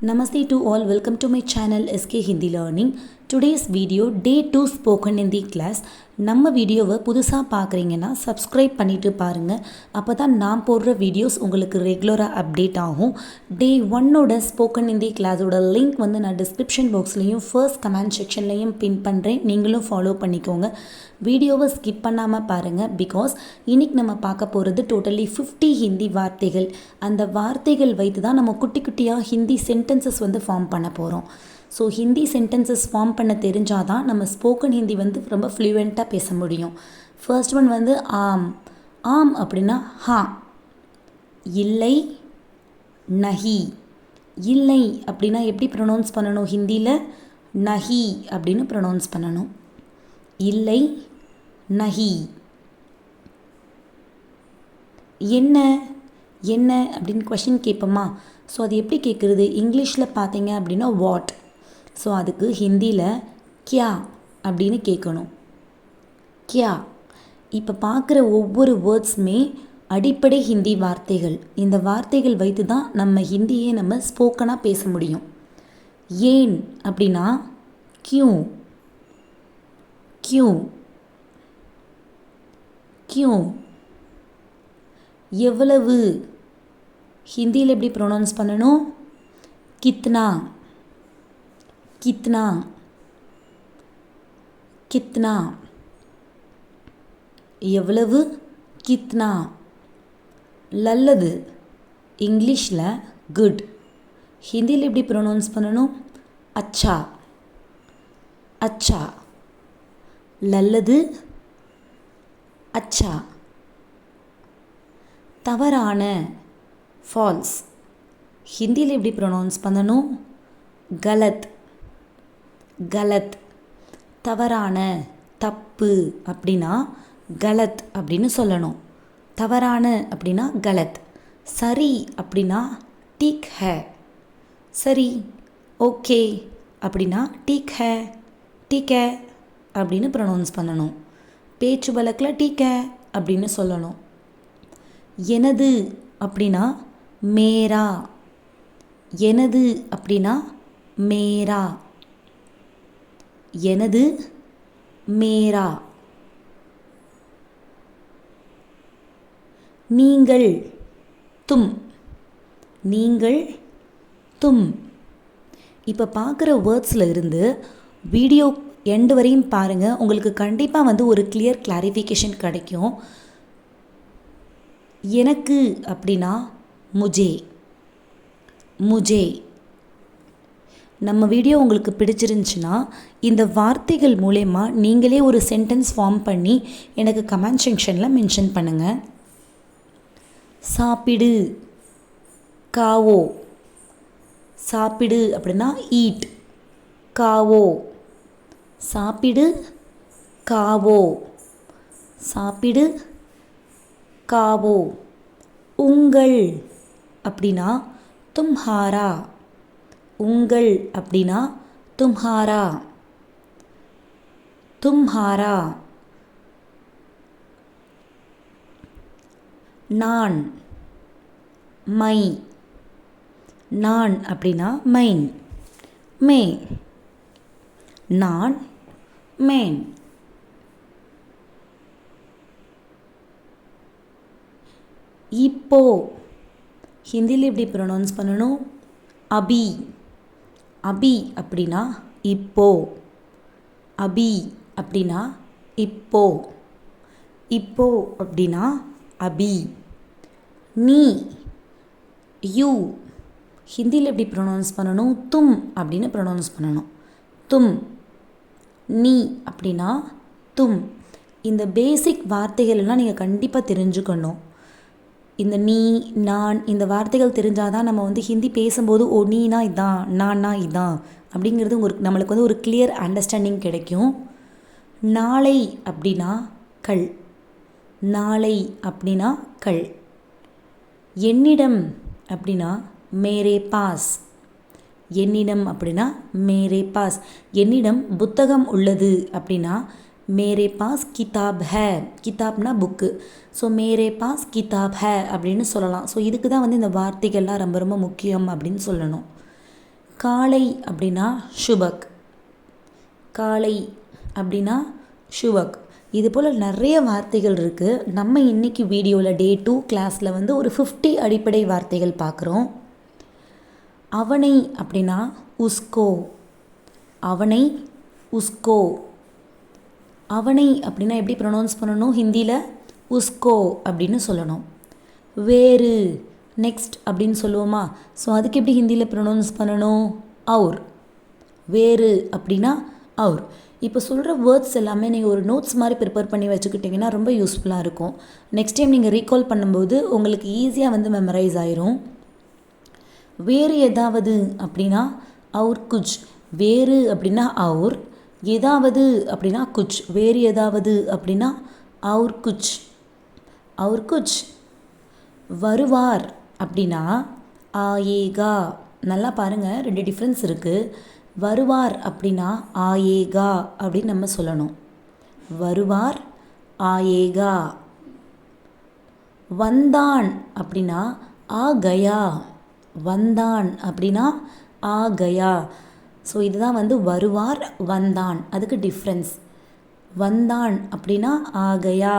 Namaste to all, welcome to my channel SK Hindi Learning. Today's video day 2 spoken Hindi class. நம்ம வீடியோவை புதுசாக பார்க்குறீங்கன்னா subscribe பண்ணிவிட்டு பாருங்கள். அப்போ தான் நான் போடுற வீடியோஸ் உங்களுக்கு ரெகுலராக அப்டேட் ஆகும். டே 1ஓட ஸ்போக்கன் ஹிந்தி கிளாஸோட லிங்க் வந்து நான் டிஸ்கிரிப்ஷன் பாக்ஸ்லேயும் ஃபர்ஸ்ட் கமெண்ட் செக்ஷன்லேயும் பின் பண்ணுறேன். நீங்களும் ஃபாலோ பண்ணிக்கோங்க. வீடியோவை ஸ்கிப் பண்ணாமல் பாருங்கள். பிகாஸ் இன்றைக்கி நம்ம பார்க்க போகிறது டோட்டலி 50 ஹிந்தி வார்த்தைகள். அந்த வார்த்தைகள் வைத்து தான் நம்ம குட்டி குட்டியாக ஹிந்தி சென்டென்சஸ் வந்து ஃபார்ம் பண்ண போகிறோம். ஸோ ஹிந்தி சென்டென்சஸ் ஃபார்ம் பண்ண தெரிஞ்சால் தான் நம்ம ஸ்போக்கன் ஹிந்தி வந்து ரொம்ப ஃப்ளூவெண்ட்டாக பேச முடியும். ஃபர்ஸ்ட் ஒன் வந்து ஆம். ஆம் அப்படின்னா ஹா. இல்லை, நஹி. இல்லை அப்படின்னா எப்படி ப்ரொனவுன்ஸ் பண்ணணும் ஹிந்தியில்? நஹி அப்படின்னு ப்ரொனவுன்ஸ் பண்ணணும். இல்லை, நஹி. என்ன என்ன அப்படின்னு கொஷின் கேட்போமா? ஸோ அது எப்படி கேட்குறது? இங்கிலீஷில் பார்த்தீங்க அப்படின்னா வாட். ஸோ அதுக்கு ஹிந்தியில் கியா அப்படின்னு கேட்கணும். கியா. இப்போ பார்க்குற ஒவ்வொரு வேர்ட்ஸுமே அடிப்படை ஹிந்தி வார்த்தைகள். இந்த வார்த்தைகள் வைத்து தான் நம்ம ஹிந்தியை நம்ம ஸ்போக்கனாக பேச முடியும். ஏன் அப்படின்னா கியூ. கியூ. கியூ. எவ்வளவு ஹிந்தியில் எப்படி ப்ரொனவுன்ஸ் பண்ணணும்? கித்னா. கித்னா. கித்னா. எவ்வளவு? கித்னா. நல்லது இங்கிலீஷில் குட். ஹிந்தியில் எப்படி ப்ரொனவுன்ஸ் பண்ணணும்? அச்சா. அச்சா. நல்லது அச்சா. தவறான ஃபால்ஸ். ஹிந்தியில் எப்படி ப்ரொனவுன்ஸ் பண்ணணும்? கலத். கலத். தவறான தப்பு அப்படின்னா கலத் அப்படின்னு சொல்லணும். தவறான அப்படின்னா கலத். சரி அப்படின்னா டீக் ஹே. சரி, ஓகே அப்படின்னா டீக் ஹே. டீக் ஹே அப்படின்னு ப்ரொனவுன்ஸ் பண்ணணும். பேச்சு வழக்கில் டீக் ஹே அப்படின்னு சொல்லணும். எனது அப்படின்னா மேரா. எனது அப்படின்னா மேரா. எனது, மேரா. நீங்கள், தும். நீங்கள், தும். இப்போ பார்க்குற வேர்ட்ஸில் இருந்து வீடியோ எண்டு வரையும் பாருங்கள். உங்களுக்கு கண்டிப்பாக வந்து ஒரு கிளியர் கிளாரிஃபிகேஷன் கிடைக்கும். எனக்கு அப்படின்னா முஜே. முஜே. நம்ம வீடியோ உங்களுக்கு பிடிச்சிருந்துச்சுன்னா இந்த வார்த்தைகள் மூலயமா நீங்களே ஒரு சென்டென்ஸ் ஃபார்ம் பண்ணி எனக்கு கமெண்ட் செக்ஷனில் மென்ஷன் பண்ணுங்கள். சாப்பிடு. காவோ. சாப்பிடு அப்படின்னா ஈட். காவோ. சாப்பிடு. காவோ. சாப்பிடு. காவோ. உங்கள் அப்படின்னா தும்ஹாரா. உங்கள் அப்படின்னா தும்ஹாரா. தும்ஹாரா. நான். மை. நான் அப்படின்னா மைன். மே. நான், மேன். இப்போ ஹிந்தியில் எப்படி ப்ரொனவுன்ஸ் பண்ணணும்? அபி. அபி அப்படின்னா இப்போ. அபி அப்படின்னா இப்போ. இப்போ அப்படின்னா அபி. நீ. யூ. ஹிந்தியில் எப்படி ப்ரொனவுன்ஸ் பண்ணணும்? தும் அப்படின்னு ப்ரொனவுன்ஸ் பண்ணணும். தும். நீ அப்படின்னா தும். இந்த பேசிக் வார்த்தைகள் எல்லாம் நீங்கள் கண்டிப்பாக தெரிஞ்சுக்கணும். இந்த நீ, நான், இந்த வார்த்தைகள் தெரிஞ்சால் தான் நம்ம வந்து ஹிந்தி பேசும்போது ஓ நீனா இதான், நானா இதான் அப்படிங்கிறது நம்மளுக்கு வந்து ஒரு கிளியர் அண்டர்ஸ்டாண்டிங் கிடைக்கும். நாளை அப்படின்னா கல். நாளை அப்படின்னா கல். என்னிடம் அப்படின்னா மேரே பாஸ். என்னிடம் அப்படின்னா மேரே பாஸ். என்னிடம் புத்தகம் உள்ளது அப்படின்னா மேரே பாஸ் கிதாப் ஹே. கிதாப்னா புக்கு. ஸோ மேரே பாஸ் கிதாப் ஹே அப்படின்னு சொல்லலாம். ஸோ இதுக்கு தான் வந்து இந்த வார்த்தைகள்லாம் ரொம்ப ரொம்ப முக்கியம் அப்படின்னு சொல்லணும். காலை அப்படின்னா சுபக். காலை அப்படின்னா சுபக். இது போல் நிறைய வார்த்தைகள் இருக்குது. நம்ம இன்றைக்கி வீடியோவில் டே 2 கிளாஸில் வந்து ஒரு 50 அடிப்படை வார்த்தைகள் பார்க்குறோம். அவனை அப்படின்னா உஸ்கோ. அவனை உஸ்கோ. அவனை அப்படின்னா எப்படி ப்ரொனவுன்ஸ் பண்ணணும்? ஹிந்தியில் உஸ்கோ அப்படின்னு சொல்லணும். வேறு நெக்ஸ்ட் அப்படின்னு சொல்லுவோமா? ஸோ அதுக்கு எப்படி ஹிந்தியில் ப்ரொனவுன்ஸ் பண்ணணும்? அவுர். வேறு அப்படின்னா அவுர். இப்போ சொல்கிற வேர்ட்ஸ் எல்லாமே நீங்கள் ஒரு நோட்ஸ் மாதிரி ப்ரிப்பேர் பண்ணி வச்சுக்கிட்டிங்கன்னா ரொம்ப யூஸ்ஃபுல்லாக இருக்கும். நெக்ஸ்ட் டைம் நீங்கள் ரீகால் பண்ணும்போது உங்களுக்கு ஈஸியாக வந்து மெமரைஸ் ஆயிரும். வேறு ஏதாவது அப்படின்னா அவுர் குச். வேறு அப்படின்னா அவுர், ஏதாவது அப்படின்னா குச். வேறு ஏதாவது அப்படின்னா அவுர் குச். அவுர் குச். வருவார் அப்படின்னா ஆயேகா. நல்லா பாருங்கள், 2 டிஃப்ரென்ஸ் இருக்குது. வருவார் அப்படின்னா ஆயேகா அப்படின்னு நம்ம சொல்லணும். வருவார் ஆயேகா. வந்தான் அப்படின்னா ஆ கயா. வந்தான் அப்படின்னா ஆ கயா. ஸோ இதுதான் வந்து வருவார், வந்தான், அதுக்கு டிஃப்ரென்ஸ். வந்தான் அப்படின்னா ஆ கயா.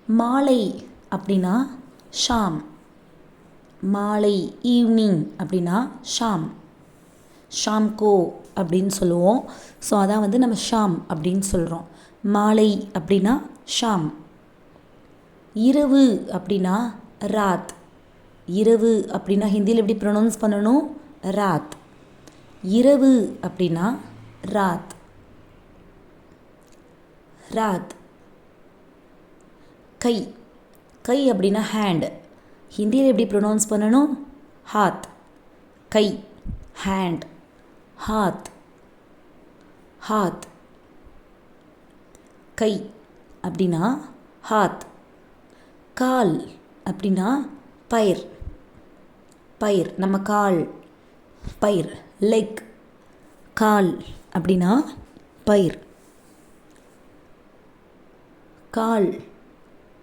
மாலை அப்படின்னா ஷாம். மாலை ஈவினிங் அப்படின்னா ஷாம். ஷாம்கோ அப்படின்னு சொல்லுவோம். ஸோ அதான் வந்து நம்ம ஷாம் அப்படின்னு சொல்கிறோம். மாலை அப்படின்னா ஷாம். இரவு அப்படின்னா ராத். இரவு அப்படின்னா ஹிந்தியில் எப்படி ப்ரொனவுன்ஸ் பண்ணணும்? ராத். இரவு அப்படின்னா ராத். ராத். கை. கை அப்படின்னா ஹேண்ட். ஹிந்தியில் எப்படி ப்ரொனவுன்ஸ் பண்ணணும்? ஹாத். கை, ஹேண்ட், ஹாத். ஹாத். கை அப்படின்னா ஹாத். கால் அப்படின்னா பயிர். பயிர் நம்ம கால், பயிர் லெக். கால் அப்படின்னா பயிர். கால்,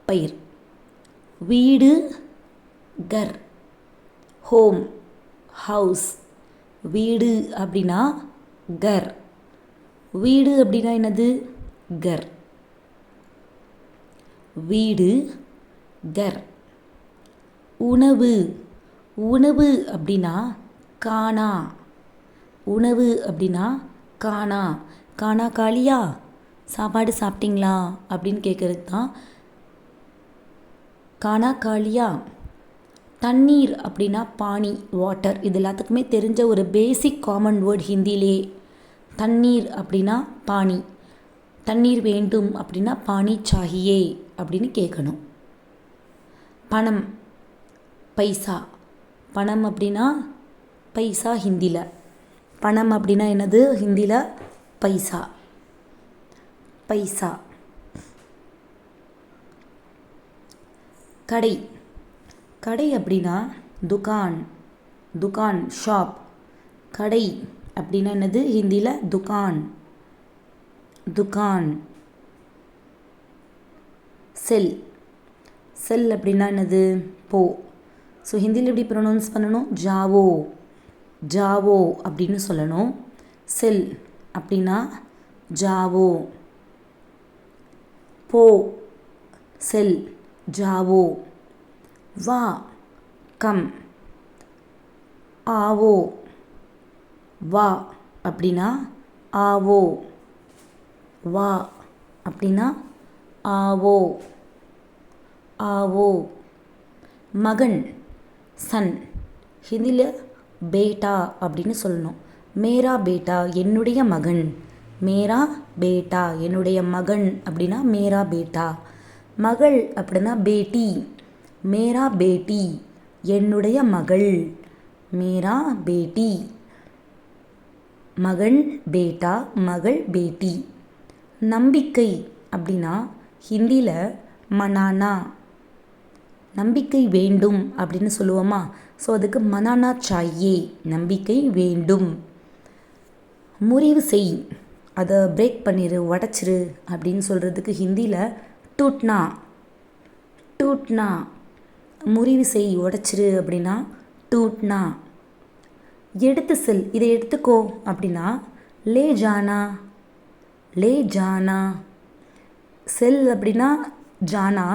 பயிர். வீடு கர். Home, house. வீடு அப்படின்னா கர். வீடு அப்படின்னா என்னது? கர். வீடு கர். உணவு. உணவு அப்படின்னா கானா. உணவு அப்படின்னா கானா. கானா காலியா? சாப்பாடு சாப்பிட்டீங்களா அப்படின்னு கேட்குறது தான் கானா காலியா. தண்ணீர் அப்படின்னா பானி, வாட்டர். இது எல்லாத்துக்குமே தெரிஞ்ச ஒரு பேசிக் காமன் வேர்ட் ஹிந்திலே. தண்ணீர் அப்படின்னா பானி. தண்ணீர் வேண்டும் அப்படின்னா பானி சாஹியே அப்படின்னு கேட்கணும். பணம், பைசா. பணம் அப்படின்னா பைசா ஹிந்தியில். பணம் அப்படின்னா என்னது ஹிந்தியில்? பைசா. பைசா. கடை. கடை அப்படின்னா துகான். துகான் ஷாப். கடை அப்படின்னா என்னது ஹிந்தியில்? துகான். துகான். செல். செல் அப்படின்னா என்னது? போ. ஸோ ஹிந்தியில் எப்படி ப்ரொனவுன்ஸ் பண்ணணும்? ஜாவோ. ஜாவோ அப்படின்னு சொல்லணும். செல் அப்படின்னா ஜாவோ. போ, செல், ஜாவோ. வா, கம். ஆவோ. வா அப்படின்னா ஆவோ. வா அப்படின்னா ஆவோ. ஆவோ. மகன், சன். ஹிந்தியில் பேட்டா அப்படின்னு சொல்லணும். மேரா பேட்டா, என்னுடைய மகன். மேரா பேட்டா, என்னுடைய மகன் அப்படின்னா மேரா பேட்டா. மகள் அப்படின்னா பேட்டி. மேரா பேட்டி, என்னுடைய மகள். மேரா பேட்டி. மகன் பேட்டா, மகள் பேட்டி. நம்பிக்கை அப்படின்னா ஹிந்தியில் மனானா. நம்பிக்கை வேண்டும் அப்படின்னு சொல்லுவோமா? ஸோ அதுக்கு மனானா சாயே, நம்பிக்கை வேண்டும். முறிவு செய், அதை பிரேக் பண்ணிடு, உடச்சிரு அப்படின்னு சொல்கிறதுக்கு ஹிந்தியில் டூட்னா. டூட்னா. முறிவு செய், உடச்சிரு அப்படின்னா டூட்னா. எடுத்து செல், இதை எடுத்துக்கோ அப்படின்னா லே ஜானா, லே ஜானா. செல் அப்படின்னா ஜானா,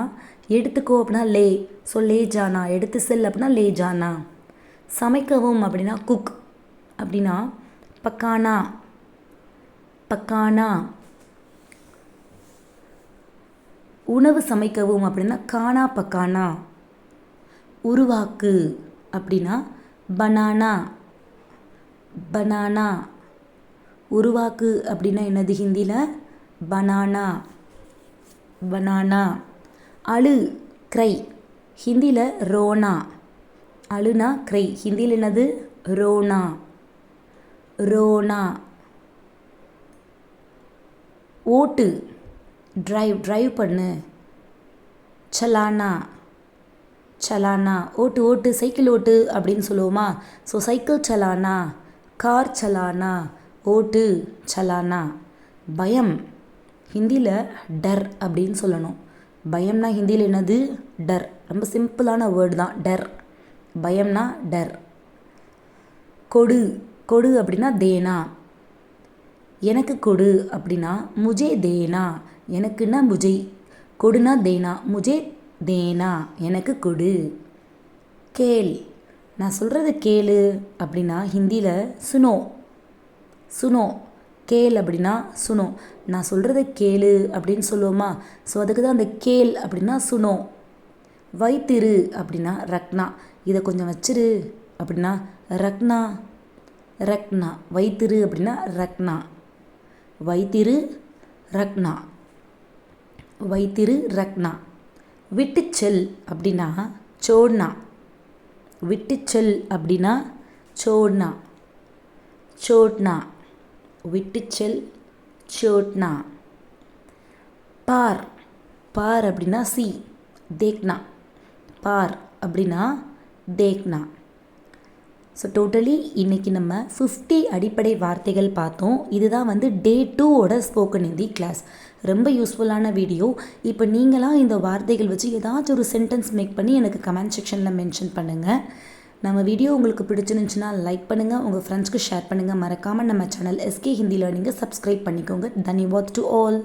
எடுத்துக்கோ அப்படின்னா லே. ஸோ லே ஜானா, எடுத்து செல் அப்படின்னா லே ஜானா. சமைக்கவும் அப்படின்னா குக் அப்படின்னா பக்கானா, பக்கானா. உணவு சமைக்கவும் அப்படின்னா கானா பக்கானா. உருவாக்கு அப்படின்னா பனானா, பனானா. உருவாக்கு அப்படின்னா என்னது ஹிந்தியில்? Banana, banana. அழு க்ரை, ஹிந்தியில் ரோனா. அழுனா க்ரை, ஹிந்தியில் என்னது? ரோனா, ரோனா. ஓட்டு டிரைவ், டிரைவ் பண்ணு. சலானா, சலானா. ஓட்டு ஓட்டு, சைக்கிள் ஓட்டு அப்படின்னு சொல்லுவோமா? ஸோ சைக்கிள் சலானா, கார் சலானா, ஓட்டு சலானா. பயம், ஹிந்தியில் டர் அப்படின்னு சொல்லணும். பயம்னா ஹிந்தியில் என்னது? டர். ரொம்ப சிம்பிளான வேர்டு தான் டர். பயம்னா டர். கொடு, கொடு அப்படின்னா தேனா. எனக்கு கொடு அப்படின்னா முஜே தேனா. எனக்குன்னா முஜே, கொடுனா தேனா. முஜே தேனா, எனக்கு கொடு. கேள், நான் சொல்கிறது கேளு அப்படின்னா ஹிந்தியில் சுனோ, சுனோ. கேள் அப்படின்னா சுனோ, நான் சொல்கிறத கேளு அப்படின்னு சொல்லுவோமா? ஸோ அதுக்கு தான் அந்த கேள் அப்படின்னா சுனோ. வைத்திரு அப்படின்னா ரக்னா, இதை கொஞ்சம் வச்சிரு அப்படின்னா ரக்னா, ரக்னா. வைத்திரு அப்படின்னா ரக்னா, வைத்திரு ரக்னா, வைத்திரு ரக்னா. விட்டு செல் அப்படின்னா சோட்னா, விட்டு செல் அப்படின்னா சோட்னா, சோட்னா. விட்டு செல், சோட்னா. பார், பார் அப்படின்னா சி, தேக்னா. பார் அப்படின்னா தேக்னா. ஸோ டோட்டலி இன்றைக்கி நம்ம 50 அடிப்படை வார்த்தைகள் பார்த்தோம். இதுதான் வந்து டே 2ஓட ஸ்போக்கன் ஹிந்தி கிளாஸ். ரொம்ப யூஸ்ஃபுல்லான வீடியோ. இப்போ நீங்களாம் இந்த வார்த்தைகள் வச்சு ஏதாச்சும் ஒரு சென்டென்ஸ் மேக் பண்ணி எனக்கு கமெண்ட் செக்ஷனில் மென்ஷன் பண்ணுங்கள். நம்ம வீடியோ உங்களுக்கு பிடிச்சிருந்துச்சுன்னா லைக் பண்ணுங்கள், உங்கள் ஃப்ரெண்ட்ஸ்க்கு ஷேர் பண்ணுங்கள். மறக்காமல் நம்ம சேனல் எஸ்கே ஹிந்தி லேர்னிங்கை சப்ஸ்கிரைப் பண்ணிக்கோங்க. தன்யவாத் டு ஆல்.